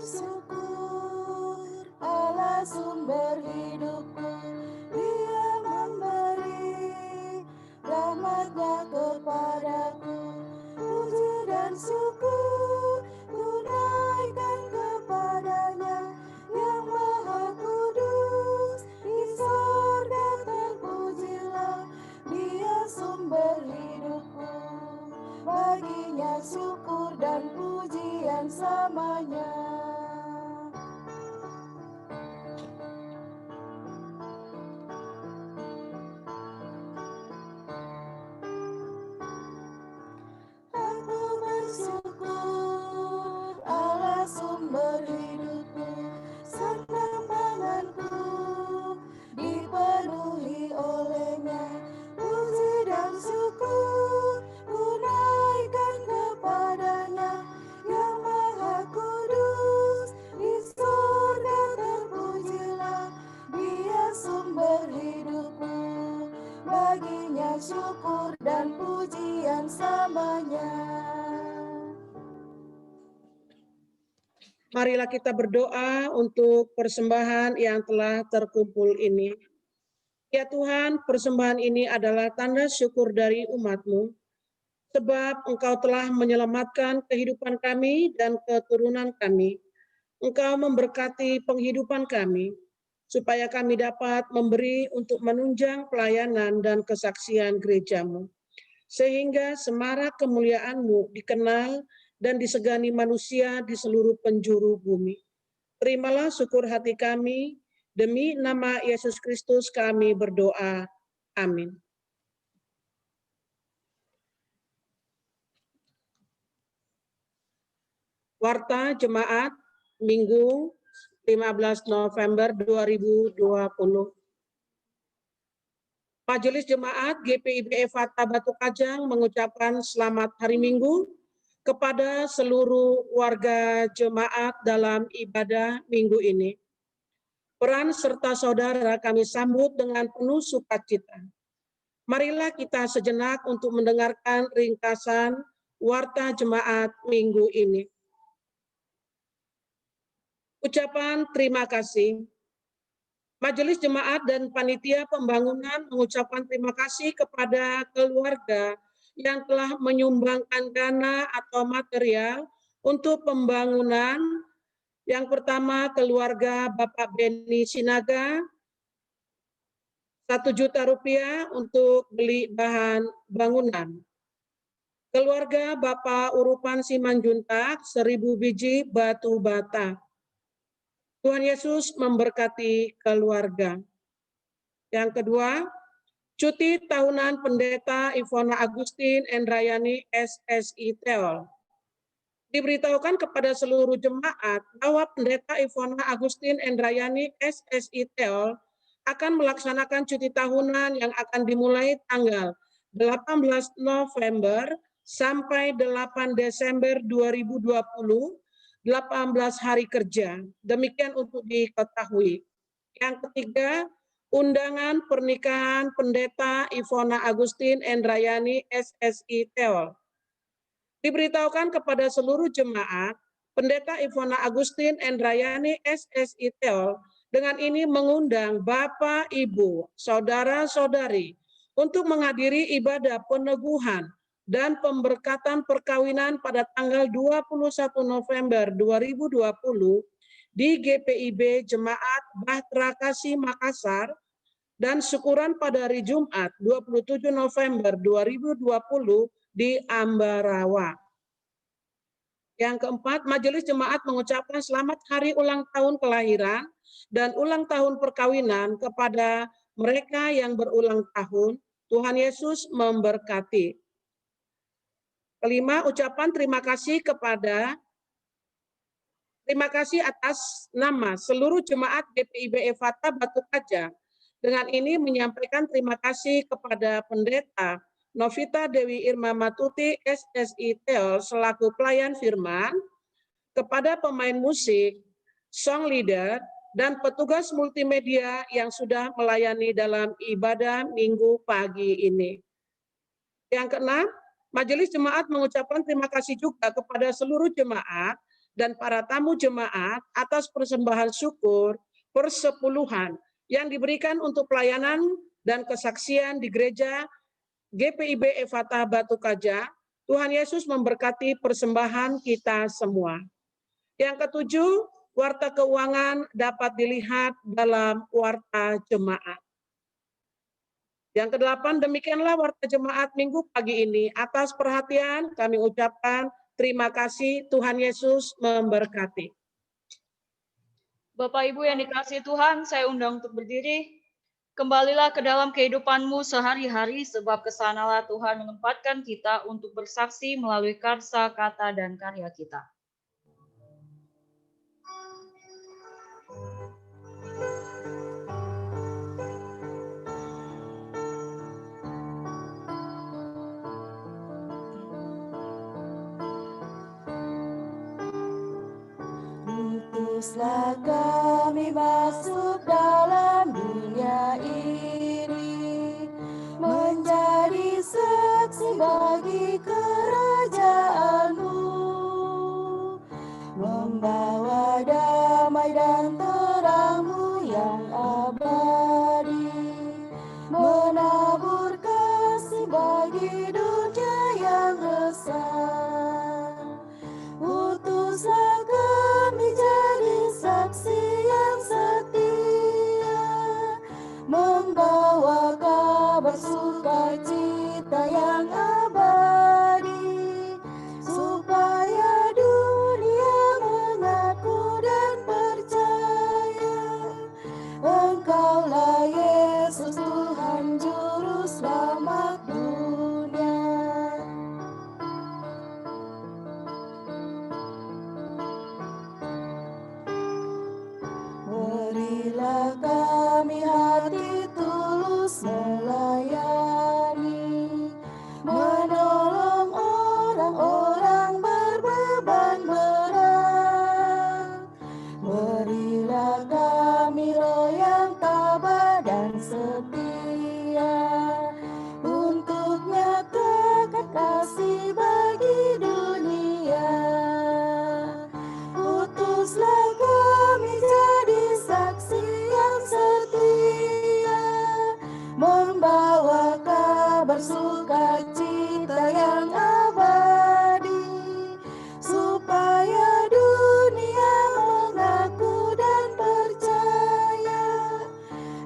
Bersyukur Allah sumber hidupku, Dia memberi rahmat-Nya kepadaku. Puji dan syukur ku naikkan kepada-Nya yang Maha Kudus. Di sorga terpujilah Dia sumber hidupku. Baginya syukur dan pujian samanya. Aku bersyukur Allah sumber hidupku, sandang panganku dipenuhi oleh-Nya. Puji dan syukur ku naikkan kepada-Nya yang Maha Kudus. Di surga terpujilah Dia sumber hidupku. Baginya syukur dan pujian samanya. Marilah kita berdoa untuk persembahan yang telah terkumpul ini. Ya Tuhan, persembahan ini adalah tanda syukur dari umat-Mu, sebab Engkau telah menyelamatkan kehidupan kami dan keturunan kami. Engkau memberkati penghidupan kami, supaya kami dapat memberi untuk menunjang pelayanan dan kesaksian gereja-Mu, sehingga semarak kemuliaan-Mu dikenal dan disegani manusia di seluruh penjuru bumi. Terimalah syukur hati kami, demi nama Yesus Kristus kami berdoa. Amin. Warta Jemaat Minggu 15 November 2020. Majelis Jemaat GPIB Fata Batu Kajang mengucapkan selamat hari Minggu kepada seluruh warga jemaat dalam ibadah minggu ini. Peran serta saudara kami sambut dengan penuh sukacita. Marilah kita sejenak untuk mendengarkan ringkasan warta jemaat minggu ini. Ucapan terima kasih. Majelis Jemaat dan Panitia Pembangunan mengucapkan terima kasih kepada keluarga yang telah menyumbangkan dana atau material untuk pembangunan. Yang pertama, keluarga Bapak Beni Sinaga, Rp1.000.000 untuk beli bahan bangunan. Keluarga Bapak Urupan Simanjuntak, 1.000 biji batu bata. Tuhan Yesus memberkati keluarga. Yang kedua, cuti tahunan Pendeta Ivona Agustin Endrayani SSI Teol. Diberitahukan kepada seluruh jemaat bahwa Pendeta Ivona Agustin Endrayani SSI Teol akan melaksanakan cuti tahunan yang akan dimulai tanggal 18 November sampai 8 Desember 2020, 18 hari kerja. Demikian untuk diketahui. Yang ketiga, undangan pernikahan Pendeta Ivona Agustin Endrayani SSI Teol. Diberitahukan kepada seluruh jemaat, Pendeta Ivona Agustin Endrayani SSI Teol dengan ini mengundang Bapak, Ibu, saudara-saudari untuk menghadiri ibadah peneguhan dan pemberkatan perkawinan pada tanggal 21 November 2020 di GPIB Jemaat Bahtera Kasih Makassar dan syukuran pada hari Jumat 27 November 2020 di Ambarawa. Yang keempat, Majelis Jemaat mengucapkan selamat hari ulang tahun kelahiran dan ulang tahun perkawinan kepada mereka yang berulang tahun. Tuhan Yesus memberkati. Kelima, ucapan terima kasih atas nama seluruh jemaat GPIB Efata Batu Kaja. Dengan ini menyampaikan terima kasih kepada Pendeta Novita Dewi Irma Matuti SSI Teol selaku pelayan firman, kepada pemain musik, song leader, dan petugas multimedia yang sudah melayani dalam ibadah minggu pagi ini. Yang keenam, Majelis Jemaat mengucapkan terima kasih juga kepada seluruh jemaat dan para tamu jemaat atas persembahan syukur persepuluhan yang diberikan untuk pelayanan dan kesaksian di gereja GPIB Efata Batu Kaja. Tuhan Yesus memberkati persembahan kita semua. Yang ketujuh, warta keuangan dapat dilihat dalam warta jemaat. Yang kedelapan, demikianlah warta jemaat minggu pagi ini. Atas perhatian kami ucapkan terima kasih. Tuhan Yesus memberkati. Bapak Ibu yang dikasihi Tuhan, saya undang untuk berdiri. Kembalilah ke dalam kehidupanmu sehari-hari, sebab kesanalah Tuhan menempatkan kita untuk bersaksi melalui karsa, kata, dan karya kita. Utuslah kami masuk dalam dunia ini, menjadi saksi bagi kerajaan-Mu, membawa damai dan terang-Mu yang abadi, menabur kasih bagi dunia yang resah. Utuslah kami jadi saksi yang setia, membawa kabar sukacita yang abadi, supaya dunia mengaku dan percaya Engkaulah Yesus Tuhan Juru Selamat dunia. Berilah kami hati tulus melayani, menolong orang-orang Berilah kami roh yang tabah dan setia untuk nyatakan kasih bagi dunia. Utuslah kami jadi saksi yang setia, membawa kabar sukacita yang abadi, supaya dunia mengaku dan percaya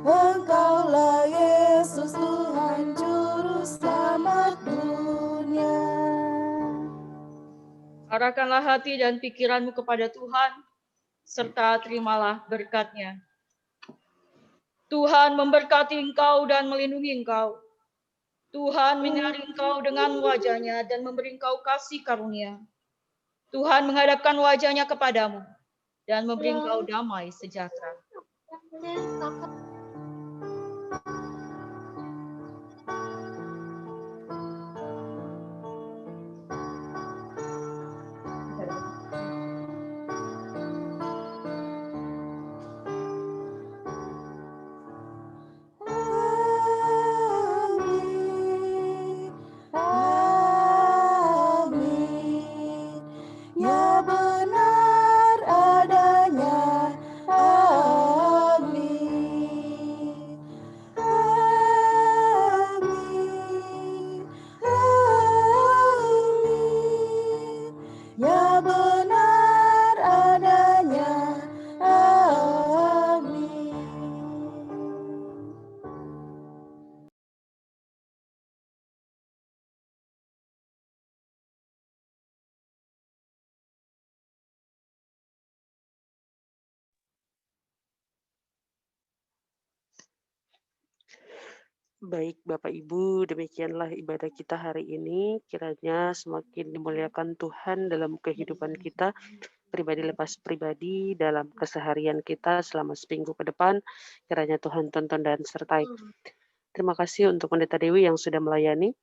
Engkaulah Yesus Tuhan Juru Selamat dunia. Arahkanlah hati dan pikiranmu kepada Tuhan, serta terimalah berkat-Nya. Tuhan memberkati engkau dan melindungi engkau. Tuhan menyinari engkau dengan wajah-Nya dan memberi engkau kasih karunia. Tuhan menghadapkan wajah-Nya kepadamu dan memberi engkau damai sejahtera. Amin, amin, ya benar adanya. Amin, amin, amin, ya benar adanya. Amin. Baik Bapak Ibu, demikianlah ibadah kita hari ini. Kiranya semakin dimuliakan Tuhan dalam kehidupan kita, pribadi lepas pribadi, dalam keseharian kita selama seminggu ke depan. Kiranya Tuhan tonton dan sertai. Terima kasih untuk Pendeta Dewi yang sudah melayani.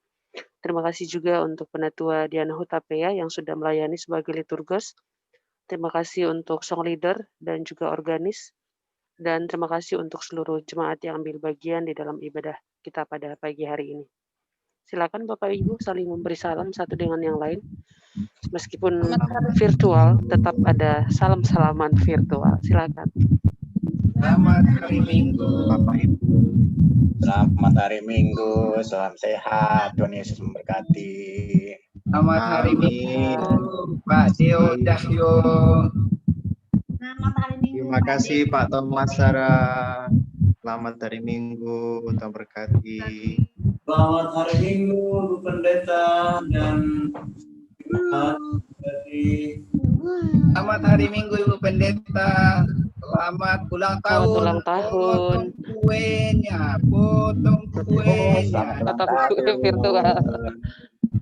Terima kasih juga untuk Penatua Diana Hutapea yang sudah melayani sebagai liturgos. Terima kasih untuk song leader dan juga organis. Dan terima kasih untuk seluruh jemaat yang ambil bagian di dalam ibadah kita pada pagi hari ini. Silakan Bapak Ibu saling memberi salam satu dengan yang lain. Meskipun virtual, tetap ada salam-salaman virtual. Silakan. Selamat hari Minggu, Bapak Ibu. Selamat hari Minggu, salam sehat, Tuhan Yesus memberkati. Selamat hari Minggu, Pak Dio Dahyo. Terima kasih Pak Thomas Sarah. Selamat hari Minggu, Tuhan berkati. Selamat hari Minggu, Bu Pendeta dan Selamat hari Minggu, Ibu Pendeta. Selamat ulang tahun. Selamat ulang tahun. Potong kuenya, potong kuenya. Tetap virtual.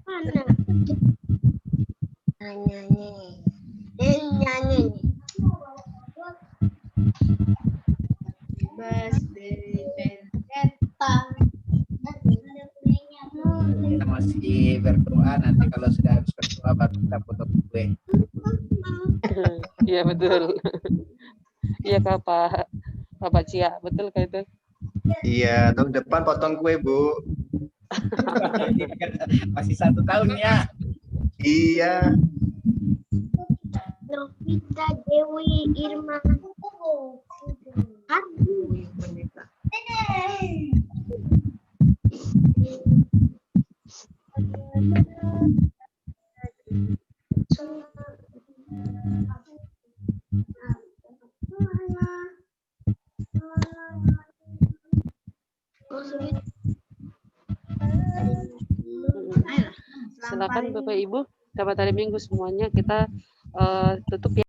Mana? Nyanyi. Nyanyi. Kita masih berdoa, nanti kalau sudah habis berdoa baru kita potong kue. Iya betul. Iya Kak Pak Cia, betul Kak itu? Iya, tahun depan potong kue, Bu. Masih 1 tahun ya. Iya. Novita Dewi Irma. Aduh. Silakan Bapak Ibu, selamat hari Minggu semuanya. Kita tutup ya.